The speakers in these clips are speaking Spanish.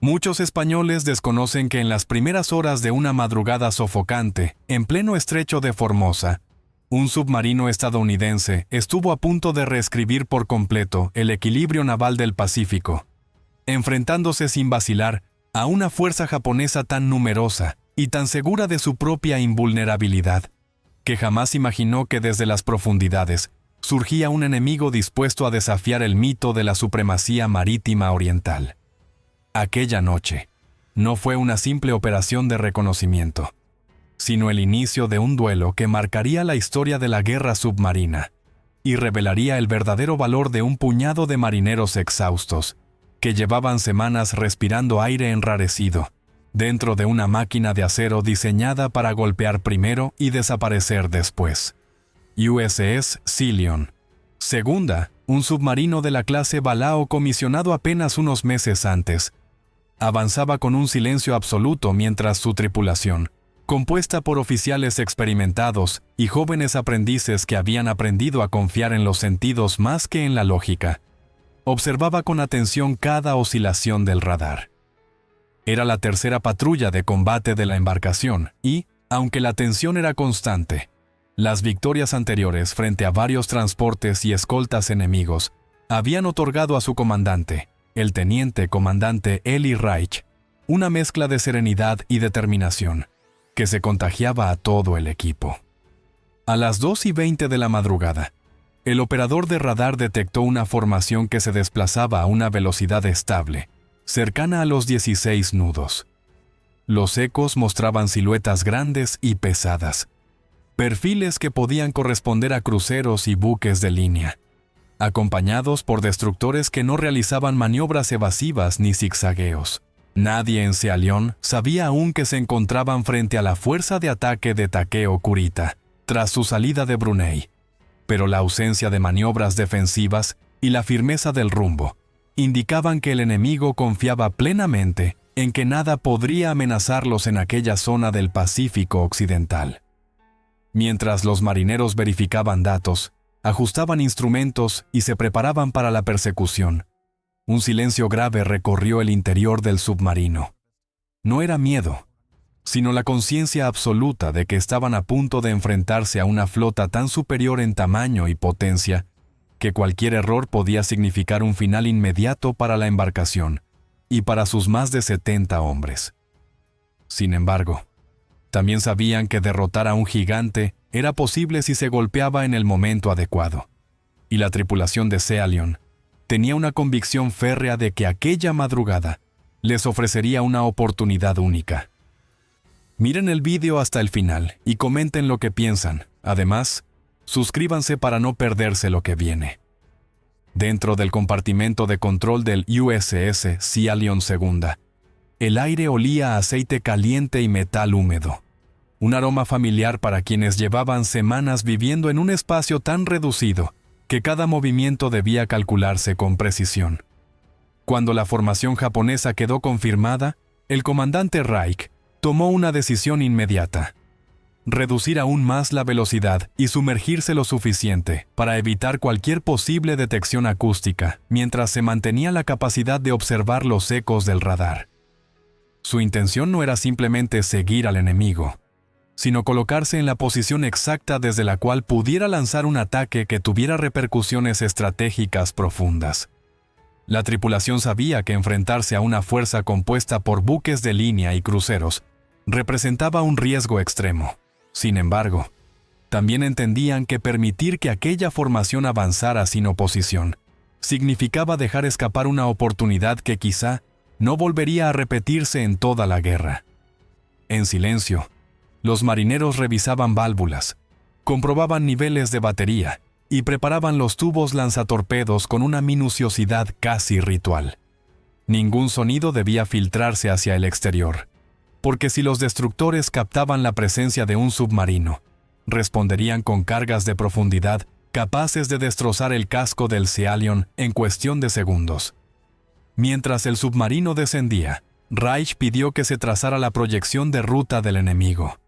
Muchos españoles desconocen que en las primeras horas de una madrugada sofocante, en pleno estrecho de Formosa, un submarino estadounidense estuvo a punto de reescribir por completo el equilibrio naval del Pacífico, enfrentándose sin vacilar a una fuerza japonesa tan numerosa y tan segura de su propia invulnerabilidad, que jamás imaginó que desde las profundidades surgía un enemigo dispuesto a desafiar el mito de la supremacía marítima oriental. Aquella noche no fue una simple operación de reconocimiento, sino el inicio de un duelo que marcaría la historia de la guerra submarina y revelaría el verdadero valor de un puñado de marineros exhaustos que llevaban semanas respirando aire enrarecido dentro de una máquina de acero diseñada para golpear primero y desaparecer después. USS Scipion. Segunda, un submarino de la clase Balao comisionado apenas unos meses antes, avanzaba con un silencio absoluto mientras su tripulación, compuesta por oficiales experimentados y jóvenes aprendices que habían aprendido a confiar en los sentidos más que en la lógica, observaba con atención cada oscilación del radar. Era la tercera patrulla de combate de la embarcación y, aunque la tensión era constante, las victorias anteriores frente a varios transportes y escoltas enemigos habían otorgado a su comandante, el teniente comandante Eli Reich, una mezcla de serenidad y determinación que se contagiaba a todo el equipo. A las 2:20 de la madrugada, el operador de radar detectó una formación que se desplazaba a una velocidad estable, cercana a los 16 nudos. Los ecos mostraban siluetas grandes y pesadas, perfiles que podían corresponder a cruceros y buques de línea, acompañados por destructores que no realizaban maniobras evasivas ni zigzagueos. Nadie en Scipion sabía aún que se encontraban frente a la fuerza de ataque de Takeo Kurita, tras su salida de Brunei, pero la ausencia de maniobras defensivas y la firmeza del rumbo indicaban que el enemigo confiaba plenamente en que nada podría amenazarlos en aquella zona del Pacífico Occidental. Mientras los marineros verificaban datos, ajustaban instrumentos y se preparaban para la persecución, un silencio grave recorrió el interior del submarino. No era miedo, sino la conciencia absoluta de que estaban a punto de enfrentarse a una flota tan superior en tamaño y potencia que cualquier error podía significar un final inmediato para la embarcación y para sus más de 70 hombres. Sin embargo, también sabían que derrotar a un gigante era posible si se golpeaba en el momento adecuado, y la tripulación de Scipion tenía una convicción férrea de que aquella madrugada les ofrecería una oportunidad única. Miren el vídeo hasta el final y comenten lo que piensan. Además, suscríbanse para no perderse lo que viene. Dentro del compartimento de control del USS Scipion II, el aire olía a aceite caliente y metal húmedo. Un aroma familiar para quienes llevaban semanas viviendo en un espacio tan reducido que cada movimiento debía calcularse con precisión. Cuando la formación japonesa quedó confirmada, el comandante Reich tomó una decisión inmediata: reducir aún más la velocidad y sumergirse lo suficiente para evitar cualquier posible detección acústica, mientras se mantenía la capacidad de observar los ecos del radar. Su intención no era simplemente seguir al enemigo, sino colocarse en la posición exacta desde la cual pudiera lanzar un ataque que tuviera repercusiones estratégicas profundas. La tripulación sabía que enfrentarse a una fuerza compuesta por buques de línea y cruceros representaba un riesgo extremo. Sin embargo, también entendían que permitir que aquella formación avanzara sin oposición significaba dejar escapar una oportunidad que quizá no volvería a repetirse en toda la guerra. En silencio, los marineros revisaban válvulas, comprobaban niveles de batería y preparaban los tubos lanzatorpedos con una minuciosidad casi ritual. Ningún sonido debía filtrarse hacia el exterior, porque si los destructores captaban la presencia de un submarino, responderían con cargas de profundidad capaces de destrozar el casco del Scipion en cuestión de segundos. Mientras el submarino descendía, Reich pidió que se trazara la proyección de ruta del enemigo.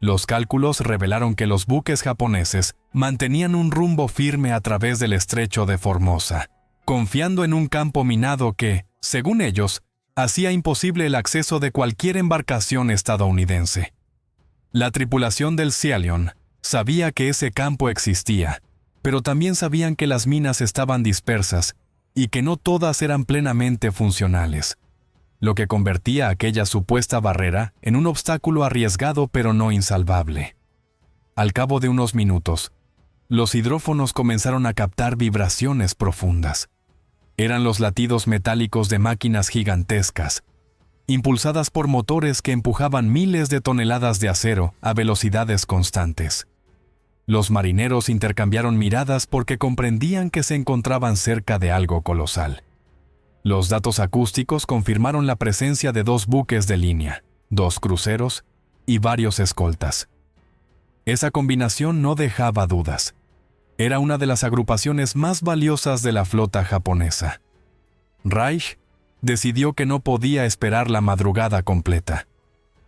Los cálculos revelaron que los buques japoneses mantenían un rumbo firme a través del estrecho de Formosa, confiando en un campo minado que, según ellos, hacía imposible el acceso de cualquier embarcación estadounidense. La tripulación del Scielion sabía que ese campo existía, pero también sabían que las minas estaban dispersas y que no todas eran plenamente funcionales, lo que convertía aquella supuesta barrera en un obstáculo arriesgado pero no insalvable. Al cabo de unos minutos, los hidrófonos comenzaron a captar vibraciones profundas. Eran los latidos metálicos de máquinas gigantescas, impulsadas por motores que empujaban miles de toneladas de acero a velocidades constantes. Los marineros intercambiaron miradas porque comprendían que se encontraban cerca de algo colosal. Los datos acústicos confirmaron la presencia de 2 buques de línea, 2 cruceros y varios escoltas. Esa combinación no dejaba dudas. Era una de las agrupaciones más valiosas de la flota japonesa. Reich decidió que no podía esperar la madrugada completa.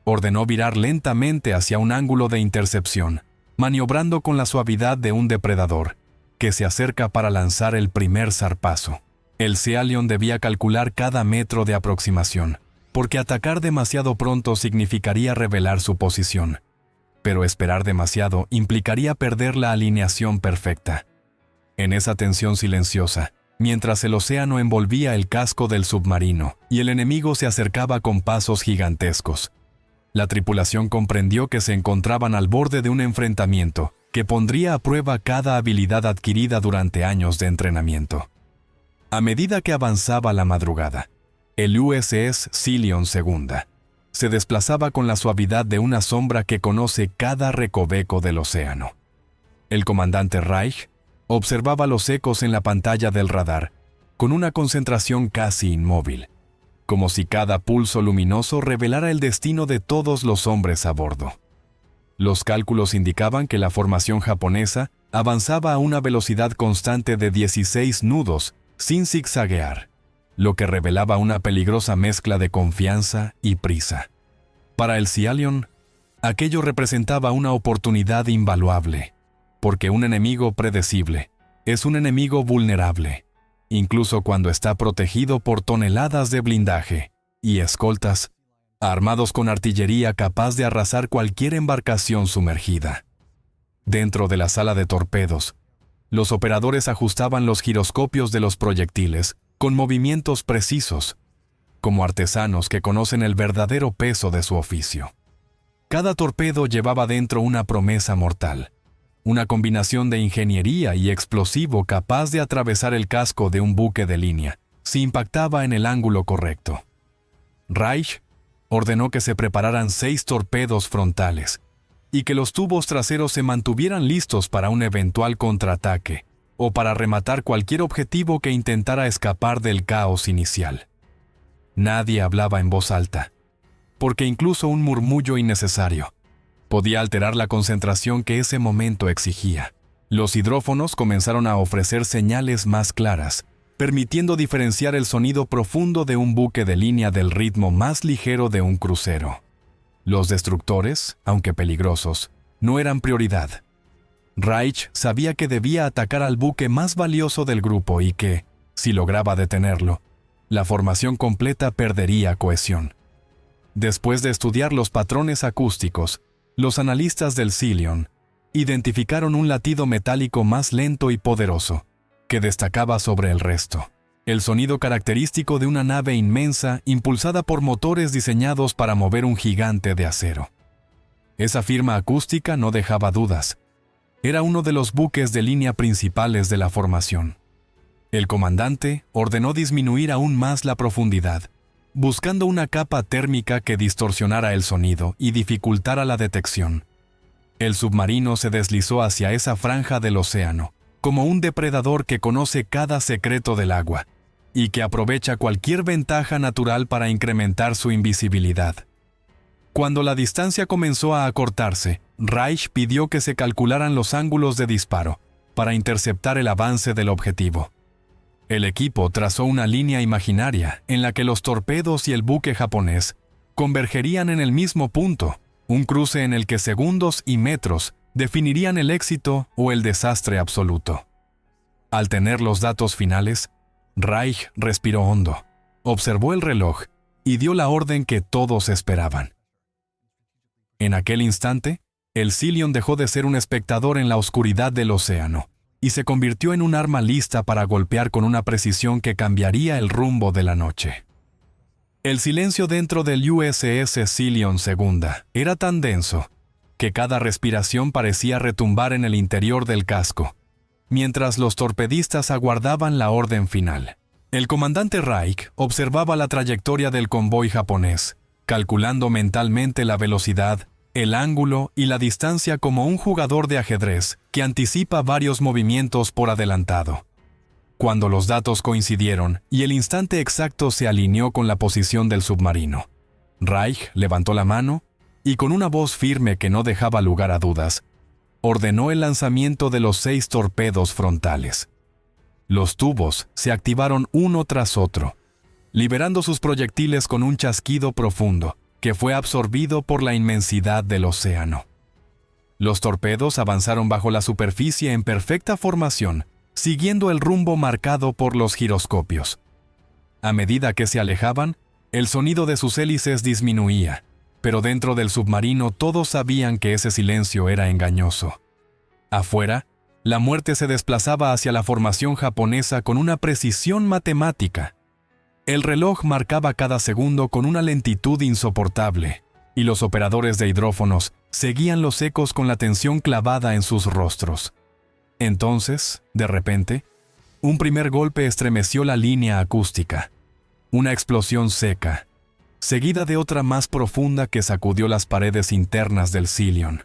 Ordenó virar lentamente hacia un ángulo de intercepción, maniobrando con la suavidad de un depredador, que se acerca para lanzar el primer zarpazo. El Scielion debía calcular cada metro de aproximación, porque atacar demasiado pronto significaría revelar su posición. Pero esperar demasiado implicaría perder la alineación perfecta. En esa tensión silenciosa, mientras el océano envolvía el casco del submarino y el enemigo se acercaba con pasos gigantescos, la tripulación comprendió que se encontraban al borde de un enfrentamiento que pondría a prueba cada habilidad adquirida durante años de entrenamiento. A medida que avanzaba la madrugada, el USS Scielion II se desplazaba con la suavidad de una sombra que conoce cada recoveco del océano. El comandante Reich observaba los ecos en la pantalla del radar, con una concentración casi inmóvil, como si cada pulso luminoso revelara el destino de todos los hombres a bordo. Los cálculos indicaban que la formación japonesa avanzaba a una velocidad constante de 16 nudos sin zigzaguear, lo que revelaba una peligrosa mezcla de confianza y prisa. Para el Scielion, aquello representaba una oportunidad invaluable, porque un enemigo predecible es un enemigo vulnerable, incluso cuando está protegido por toneladas de blindaje y escoltas, armados con artillería capaz de arrasar cualquier embarcación sumergida. Dentro de la sala de torpedos, los operadores ajustaban los giroscopios de los proyectiles con movimientos precisos, como artesanos que conocen el verdadero peso de su oficio. Cada torpedo llevaba dentro una promesa mortal, una combinación de ingeniería y explosivo capaz de atravesar el casco de un buque de línea si impactaba en el ángulo correcto. Reich ordenó que se prepararan 6 torpedos frontales y que los tubos traseros se mantuvieran listos para un eventual contraataque o para rematar cualquier objetivo que intentara escapar del caos inicial. Nadie hablaba en voz alta, porque incluso un murmullo innecesario podía alterar la concentración que ese momento exigía. Los hidrófonos comenzaron a ofrecer señales más claras, permitiendo diferenciar el sonido profundo de un buque de línea del ritmo más ligero de un crucero. Los destructores, aunque peligrosos, no eran prioridad. Reich sabía que debía atacar al buque más valioso del grupo y que, si lograba detenerlo, la formación completa perdería cohesión. Después de estudiar los patrones acústicos, los analistas del Scielion identificaron un latido metálico más lento y poderoso, que destacaba sobre el resto. El sonido característico de una nave inmensa impulsada por motores diseñados para mover un gigante de acero. Esa firma acústica no dejaba dudas. Era uno de los buques de línea principales de la formación. El comandante ordenó disminuir aún más la profundidad, buscando una capa térmica que distorsionara el sonido y dificultara la detección. El submarino se deslizó hacia esa franja del océano, como un depredador que conoce cada secreto del agua y que aprovecha cualquier ventaja natural para incrementar su invisibilidad. Cuando la distancia comenzó a acortarse, Reich pidió que se calcularan los ángulos de disparo para interceptar el avance del objetivo. El equipo trazó una línea imaginaria en la que los torpedos y el buque japonés convergerían en el mismo punto, un cruce en el que segundos y metros definirían el éxito o el desastre absoluto. Al tener los datos finales, Reich respiró hondo, observó el reloj y dio la orden que todos esperaban. En aquel instante, el Silion dejó de ser un espectador en la oscuridad del océano y se convirtió en un arma lista para golpear con una precisión que cambiaría el rumbo de la noche. El silencio dentro del USS Silion II era tan denso que cada respiración parecía retumbar en el interior del casco, mientras los torpedistas aguardaban la orden final. El comandante Reich observaba la trayectoria del convoy japonés, calculando mentalmente la velocidad, el ángulo y la distancia como un jugador de ajedrez que anticipa varios movimientos por adelantado. Cuando los datos coincidieron y el instante exacto se alineó con la posición del submarino, Reich levantó la mano y con una voz firme que no dejaba lugar a dudas, ordenó el lanzamiento de los 6 torpedos frontales. Los tubos se activaron uno tras otro, liberando sus proyectiles con un chasquido profundo que fue absorbido por la inmensidad del océano. Los torpedos avanzaron bajo la superficie en perfecta formación, siguiendo el rumbo marcado por los giroscopios. A medida que se alejaban, el sonido de sus hélices disminuía, pero dentro del submarino todos sabían que ese silencio era engañoso. Afuera, la muerte se desplazaba hacia la formación japonesa con una precisión matemática. El reloj marcaba cada segundo con una lentitud insoportable, y los operadores de hidrófonos seguían los ecos con la tensión clavada en sus rostros. Entonces, de repente, un primer golpe estremeció la línea acústica. Una explosión seca, seguida de otra más profunda que sacudió las paredes internas del Silion.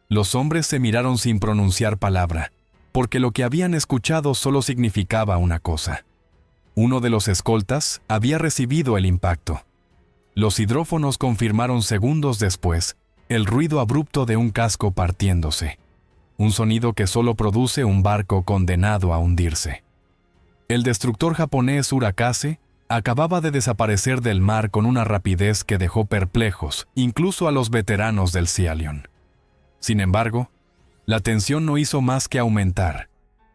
Los hombres se miraron sin pronunciar palabra, porque lo que habían escuchado solo significaba una cosa. Uno de los escoltas había recibido el impacto. Los hidrófonos confirmaron segundos después el ruido abrupto de un casco partiéndose, un sonido que solo produce un barco condenado a hundirse. El destructor japonés Urakase acababa de desaparecer del mar con una rapidez que dejó perplejos incluso a los veteranos del Silion. Sin embargo, la tensión no hizo más que aumentar,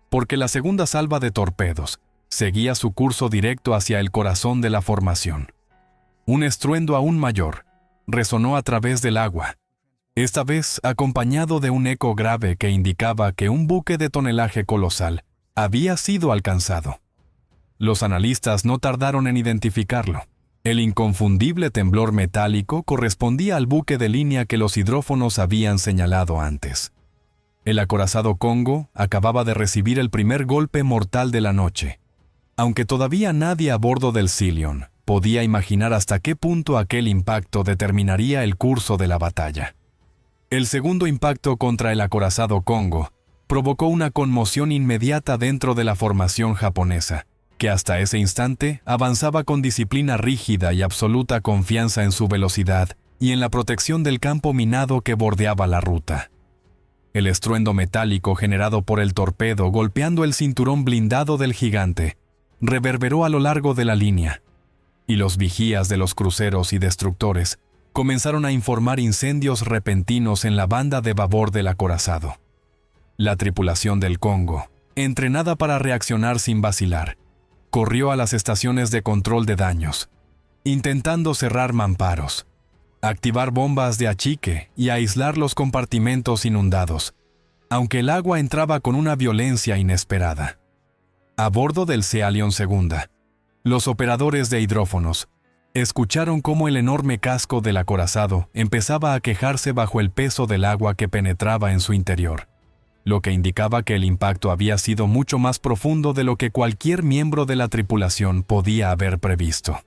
porque la segunda salva de torpedos seguía su curso directo hacia el corazón de la formación. Un estruendo aún mayor resonó a través del agua, esta vez acompañado de un eco grave que indicaba que un buque de tonelaje colosal había sido alcanzado. Los analistas no tardaron en identificarlo. El inconfundible temblor metálico correspondía al buque de línea que los hidrófonos habían señalado antes. El acorazado Congo acababa de recibir el primer golpe mortal de la noche, aunque todavía nadie a bordo del Silion podía imaginar hasta qué punto aquel impacto determinaría el curso de la batalla. El segundo impacto contra el acorazado Congo provocó una conmoción inmediata dentro de la formación japonesa, que hasta ese instante avanzaba con disciplina rígida y absoluta confianza en su velocidad y en la protección del campo minado que bordeaba la ruta. El estruendo metálico generado por el torpedo golpeando el cinturón blindado del gigante reverberó a lo largo de la línea, y los vigías de los cruceros y destructores comenzaron a informar incendios repentinos en la banda de babor del acorazado. La tripulación del Congo, entrenada para reaccionar sin vacilar, corrió a las estaciones de control de daños, intentando cerrar mamparos, activar bombas de achique y aislar los compartimentos inundados, aunque el agua entraba con una violencia inesperada. A bordo del Silion II, los operadores de hidrófonos escucharon cómo el enorme casco del acorazado empezaba a quejarse bajo el peso del agua que penetraba en su interior, lo que indicaba que el impacto había sido mucho más profundo de lo que cualquier miembro de la tripulación podía haber previsto.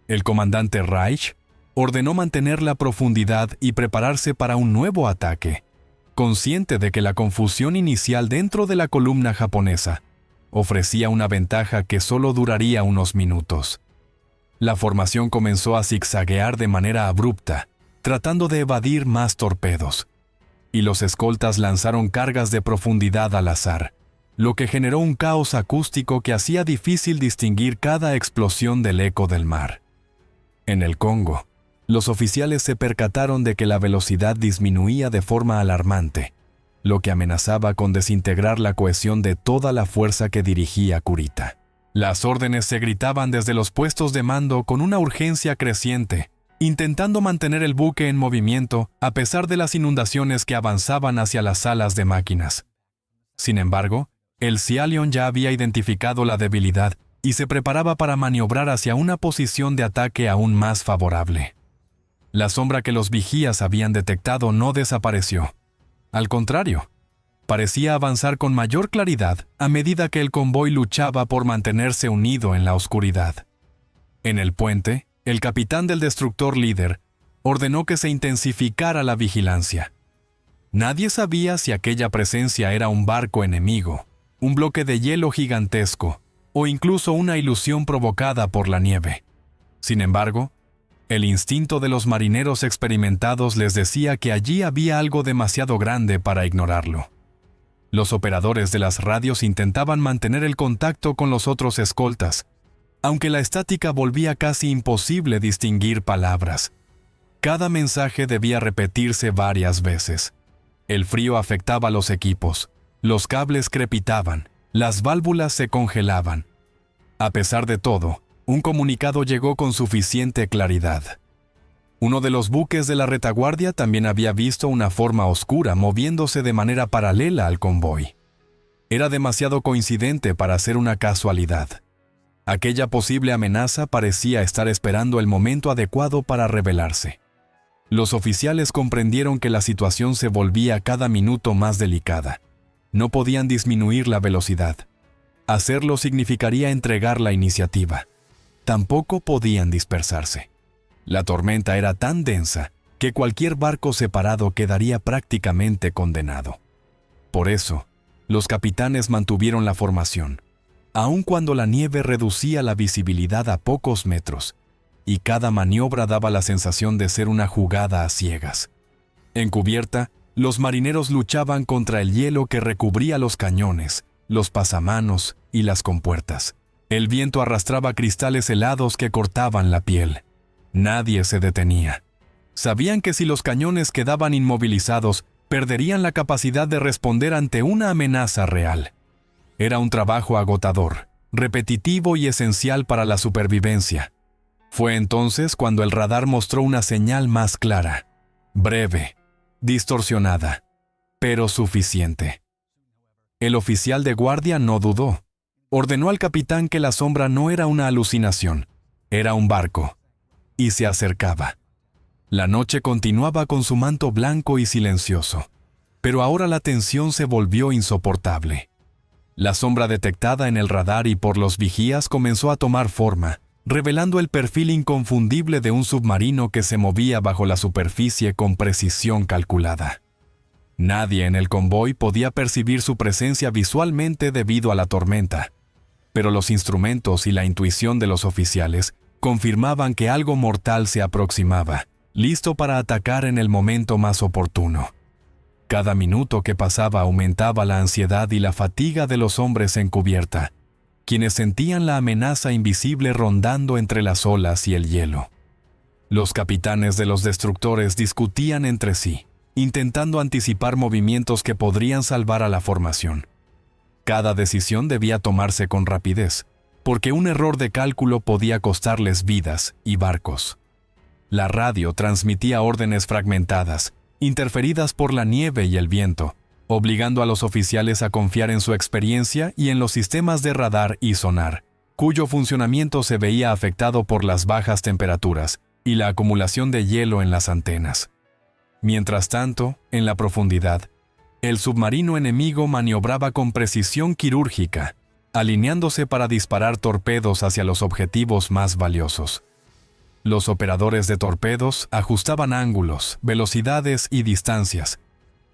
El comandante Reich ordenó mantener la profundidad y prepararse para un nuevo ataque, consciente de que la confusión inicial dentro de la columna japonesa ofrecía una ventaja que solo duraría unos minutos. La formación comenzó a zigzaguear de manera abrupta, tratando de evadir más torpedos, y los escoltas lanzaron cargas de profundidad al azar, lo que generó un caos acústico que hacía difícil distinguir cada explosión del eco del mar. En el Congo, los oficiales se percataron de que la velocidad disminuía de forma alarmante, lo que amenazaba con desintegrar la cohesión de toda la fuerza que dirigía Kurita. Las órdenes se gritaban desde los puestos de mando con una urgencia creciente, intentando mantener el buque en movimiento a pesar de las inundaciones que avanzaban hacia las salas de máquinas. Sin embargo, el Sciallion ya había identificado la debilidad y se preparaba para maniobrar hacia una posición de ataque aún más favorable. La sombra que los vigías habían detectado no desapareció. Al contrario, parecía avanzar con mayor claridad a medida que el convoy luchaba por mantenerse unido en la oscuridad. En el puente, el capitán del destructor líder ordenó que se intensificara la vigilancia. Nadie sabía si aquella presencia era un barco enemigo, un bloque de hielo gigantesco o incluso una ilusión provocada por la nieve. Sin embargo, el instinto de los marineros experimentados les decía que allí había algo demasiado grande para ignorarlo. Los operadores de las radios intentaban mantener el contacto con los otros escoltas, aunque la estática volvía casi imposible distinguir palabras. Cada mensaje debía repetirse varias veces. El frío afectaba a los equipos, los cables crepitaban, las válvulas se congelaban. A pesar de todo, un comunicado llegó con suficiente claridad. Uno de los buques de la retaguardia también había visto una forma oscura moviéndose de manera paralela al convoy. Era demasiado coincidente para ser una casualidad. Aquella posible amenaza parecía estar esperando el momento adecuado para revelarse. Los oficiales comprendieron que la situación se volvía cada minuto más delicada. No podían disminuir la velocidad. Hacerlo significaría entregar la iniciativa. Tampoco podían dispersarse. La tormenta era tan densa que cualquier barco separado quedaría prácticamente condenado. Por eso, los capitanes mantuvieron la formación, aun cuando la nieve reducía la visibilidad a pocos metros, y cada maniobra daba la sensación de ser una jugada a ciegas. En cubierta, los marineros luchaban contra el hielo que recubría los cañones, los pasamanos y las compuertas. El viento arrastraba cristales helados que cortaban la piel. Nadie se detenía. Sabían que si los cañones quedaban inmovilizados, perderían la capacidad de responder ante una amenaza real. Era un trabajo agotador, repetitivo y esencial para la supervivencia. Fue entonces cuando el radar mostró una señal más clara, breve, distorsionada, pero suficiente. El oficial de guardia no dudó. Ordenó al capitán que la sombra no era una alucinación, era un barco, y se acercaba. La noche continuaba con su manto blanco y silencioso, pero ahora la tensión se volvió insoportable. La sombra detectada en el radar y por los vigías comenzó a tomar forma, revelando el perfil inconfundible de un submarino que se movía bajo la superficie con precisión calculada. Nadie en el convoy podía percibir su presencia visualmente debido a la tormenta, pero los instrumentos y la intuición de los oficiales confirmaban que algo mortal se aproximaba, listo para atacar en el momento más oportuno. Cada minuto que pasaba aumentaba la ansiedad y la fatiga de los hombres en cubierta, quienes sentían la amenaza invisible rondando entre las olas y el hielo. Los capitanes de los destructores discutían entre sí, intentando anticipar movimientos que podrían salvar a la formación. Cada decisión debía tomarse con rapidez, porque un error de cálculo podía costarles vidas y barcos. La radio transmitía órdenes fragmentadas, interferidas por la nieve y el viento, obligando a los oficiales a confiar en su experiencia y en los sistemas de radar y sonar, cuyo funcionamiento se veía afectado por las bajas temperaturas y la acumulación de hielo en las antenas. Mientras tanto, en la profundidad, el submarino enemigo maniobraba con precisión quirúrgica, alineándose para disparar torpedos hacia los objetivos más valiosos. Los operadores de torpedos ajustaban ángulos, velocidades y distancias,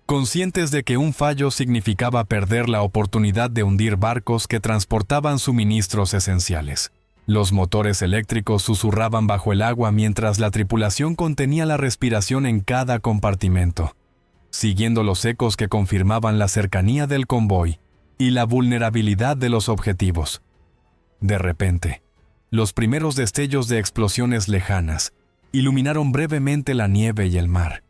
conscientes de que un fallo significaba perder la oportunidad de hundir barcos que transportaban suministros esenciales. Los motores eléctricos susurraban bajo el agua mientras la tripulación contenía la respiración en cada compartimento, siguiendo los ecos que confirmaban la cercanía del convoy y la vulnerabilidad de los objetivos. De repente, los primeros destellos de explosiones lejanas iluminaron brevemente la nieve y el mar.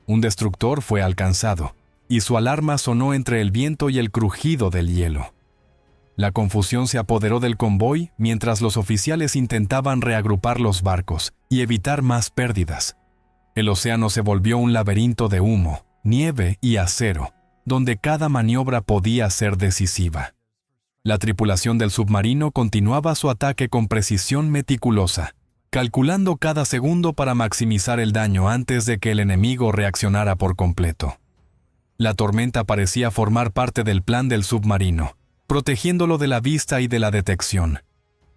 Un destructor fue alcanzado, y su alarma sonó entre el viento y el crujido del hielo. La confusión se apoderó del convoy mientras los oficiales intentaban reagrupar los barcos y evitar más pérdidas. El océano se volvió un laberinto de humo, nieve y acero, donde cada maniobra podía ser decisiva. La tripulación del submarino continuaba su ataque con precisión meticulosa, calculando cada segundo para maximizar el daño antes de que el enemigo reaccionara por completo. La tormenta parecía formar parte del plan del submarino, protegiéndolo de la vista y de la detección,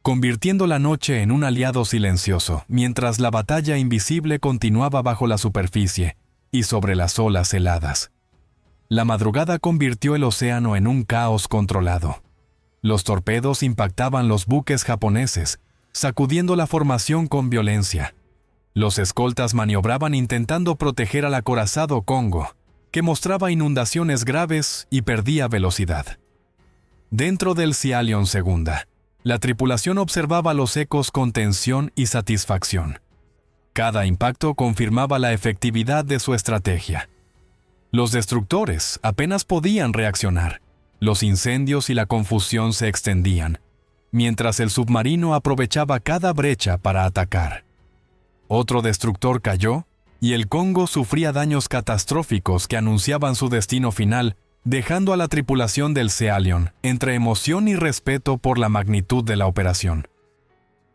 convirtiendo la noche en un aliado silencioso, mientras la batalla invisible continuaba bajo la superficie y sobre las olas heladas. La madrugada convirtió el océano en un caos controlado. Los torpedos impactaban los buques japoneses, sacudiendo la formación con violencia. Los escoltas maniobraban intentando proteger al acorazado Congo, que mostraba inundaciones graves y perdía velocidad. Dentro del Sciallion II, la tripulación observaba los ecos con tensión y satisfacción. Cada impacto confirmaba la efectividad de su estrategia. Los destructores apenas podían reaccionar. Los incendios y la confusión se extendían, mientras el submarino aprovechaba cada brecha para atacar. Otro destructor cayó, y el Congo sufría daños catastróficos que anunciaban su destino final, dejando a la tripulación del Sciallion entre emoción y respeto por la magnitud de la operación.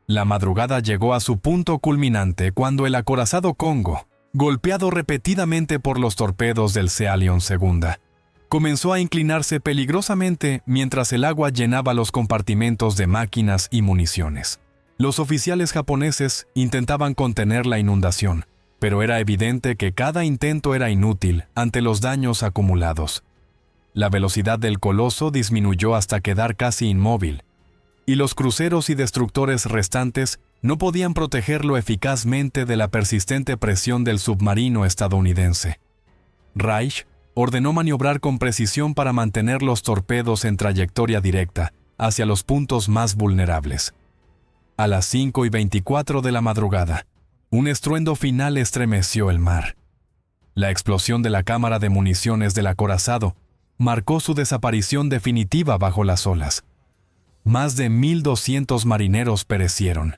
La madrugada llegó a su punto culminante cuando el acorazado Congo, golpeado repetidamente por los torpedos del Sciallion II, comenzó a inclinarse peligrosamente mientras el agua llenaba los compartimentos de máquinas y municiones. Los oficiales japoneses intentaban contener la inundación, pero era evidente que cada intento era inútil ante los daños acumulados. La velocidad del coloso disminuyó hasta quedar casi inmóvil, y los cruceros y destructores restantes no podían protegerlo eficazmente de la persistente presión del submarino estadounidense. Reich ordenó maniobrar con precisión para mantener los torpedos en trayectoria directa hacia los puntos más vulnerables. A las 5:24 de la madrugada, un estruendo final estremeció el mar. La explosión de la cámara de municiones del acorazado marcó su desaparición definitiva bajo las olas. Más de 1,200 marineros perecieron,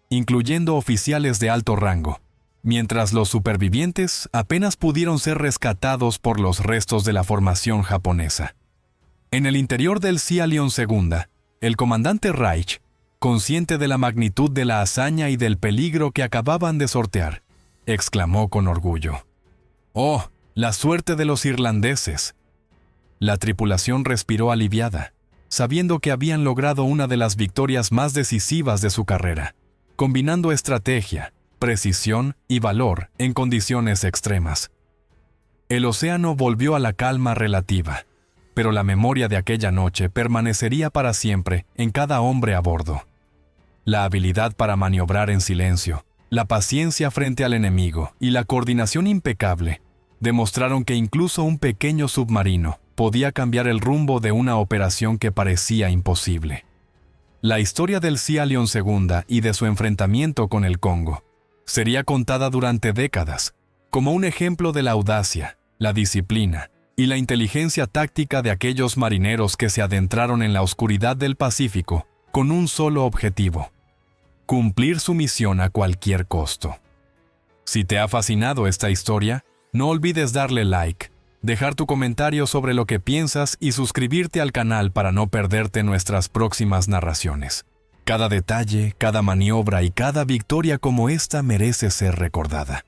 incluyendo oficiales de alto rango, mientras los supervivientes apenas pudieron ser rescatados por los restos de la formación japonesa. En el interior del Sciallion II, el comandante Reich, consciente de la magnitud de la hazaña y del peligro que acababan de sortear, exclamó con orgullo: «¡Oh, la suerte de los irlandeses!». La tripulación respiró aliviada, sabiendo que habían logrado una de las victorias más decisivas de su carrera, combinando estrategia, precisión y valor en condiciones extremas. El océano volvió a la calma relativa, pero la memoria de aquella noche permanecería para siempre en cada hombre a bordo. La habilidad para maniobrar en silencio, la paciencia frente al enemigo y la coordinación impecable demostraron que incluso un pequeño submarino podía cambiar el rumbo de una operación que parecía imposible. La historia del Sciallion II y de su enfrentamiento con el Congo sería contada durante décadas como un ejemplo de la audacia, la disciplina y la inteligencia táctica de aquellos marineros que se adentraron en la oscuridad del Pacífico con un solo objetivo: cumplir su misión a cualquier costo. Si te ha fascinado esta historia, no olvides darle like, dejar tu comentario sobre lo que piensas y suscribirte al canal para no perderte nuestras próximas narraciones. Cada detalle, cada maniobra y cada victoria como esta merece ser recordada.